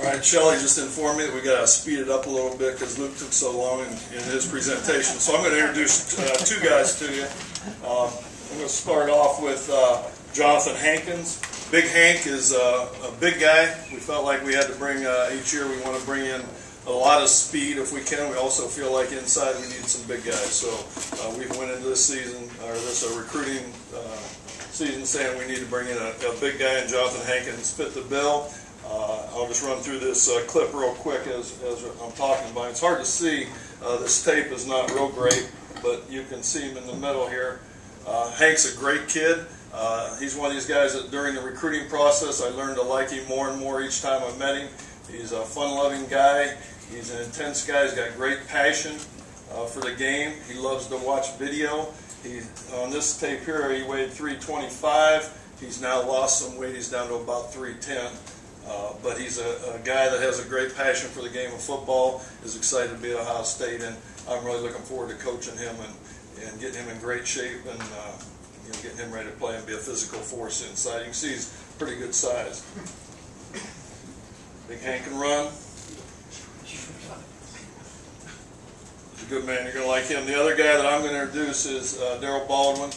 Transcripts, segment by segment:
right, Shelley just informed me that we got to speed it up a little bit because Luke took so long in his presentation. So I'm going to introduce two guys to you. I'm going to start off with Joanthan Hankins. Big Hank is a big guy. We felt like we had to bring, each year we want to bring in a lot of speed if we can. We also feel like inside we need some big guys. So we went into this season, or this recruiting season, saying we need to bring in a big guy, and Joanthan Hankins fit the bill. I'll just run through this clip real quick as I'm talking about. It's hard to see. This tape is not real great, but you can see him in the middle here. Hank's a great kid. He's one of these guys that during the recruiting process I learned to like him more and more each time I met him. He's a fun-loving guy. He's an intense guy. He's got great passion for the game. He loves to watch video. On this tape here, he weighed 325. He's now lost some weight. He's down to about 310. But he's a guy that has a great passion for the game of football, is excited to be at Ohio State, and I'm really looking forward to coaching him and getting him in great shape and getting him ready to play and be a physical force inside. You can see he's pretty good size. Big Hank can run. He's a good man. You're going to like him. The other guy that I'm going to introduce is Darryl Baldwin.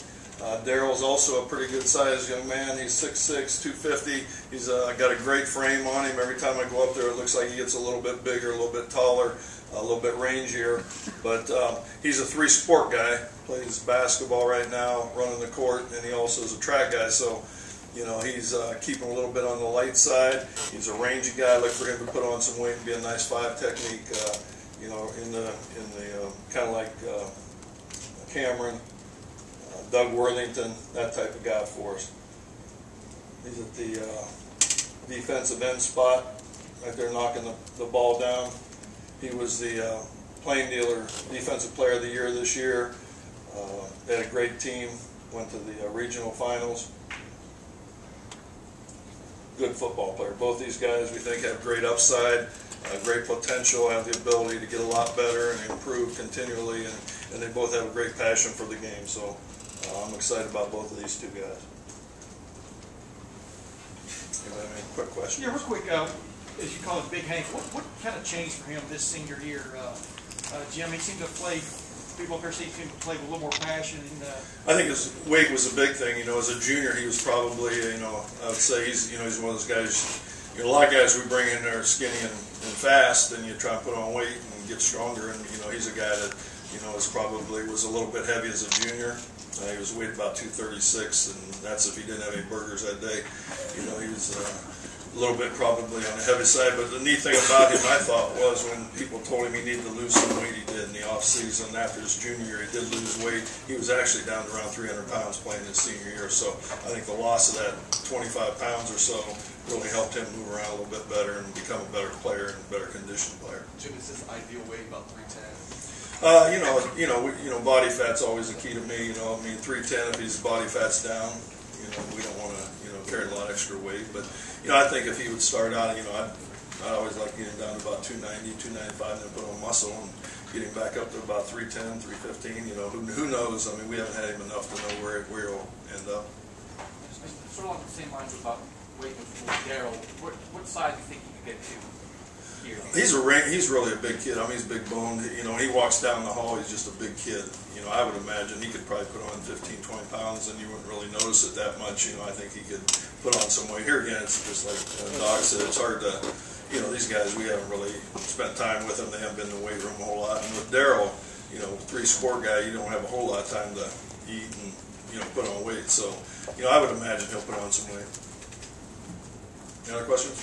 Darryl's also a pretty good sized young man. He's 6'6", 250. He's got a great frame on him. Every time I go up there, it looks like he gets a little bit bigger, a little bit taller, a little bit rangier. But he's a three-sport guy. Plays basketball right now, running the court, and he also is a track guy. So, he's keeping a little bit on the light side. He's a rangy guy. Look for him to put on some weight and be a nice 5 technique. In the kind of like Cameron, Doug Worthington, that type of guy for us. He's at the defensive end spot, right there knocking the ball down. He was the Plain Dealer Defensive Player of the Year this year. They had a great team, went to the regional finals. Good football player. Both these guys we think have great upside, great potential, have the ability to get a lot better and improve continually, and they both have a great passion for the game. So I'm excited about both of these two guys. You have any quick questions? Yeah, real quick, as you call it, Big Hank, what kind of changed for him this senior year? Jim, he seemed to play, people up there seemed to play with a little more passion. And, I think his weight was a big thing. As a junior, he was probably, I would say he's one of those guys. A lot of guys we bring in there are skinny and fast, and you try and put on weight and get stronger. And he's a guy that was a little bit heavy as a junior. He was weighed about 236, and that's if he didn't have any burgers that day. He was a little bit probably on the heavy side. But the neat thing about him, I thought, was when people told him he needed to lose some weight, he did in the off season. After his junior year, he did lose weight. He was actually down to around 300 pounds playing his senior year. So I think the loss of that 25 pounds or so really helped him move around a little bit better and become a better player and a better conditioned player. Jim, is his ideal weight about 310? Body fat's always a key to me. 310 if his body fat's down. We don't want to, carry a lot of extra weight. But I think if he would start out, I'd always like to get him down to about 290, 295, and then put on muscle and get him back up to about 310, 315. Who knows? I mean, we haven't had him enough to know where he'll end up. Sort of along the same lines about weight with Darryl. What size do you think he could get to? He's really a big kid. I mean, he's big boned. He walks down the hall, he's just a big kid. I would imagine he could probably put on 15, 20 pounds and you wouldn't really notice it that much. I think he could put on some weight. Here again, it's just like Doc said, it's hard to, these guys, we haven't really spent time with them. They haven't been in the weight room a whole lot. And with Darryl, three-sport guy, you don't have a whole lot of time to eat and, put on weight. So, I would imagine he'll put on some weight. Any other questions?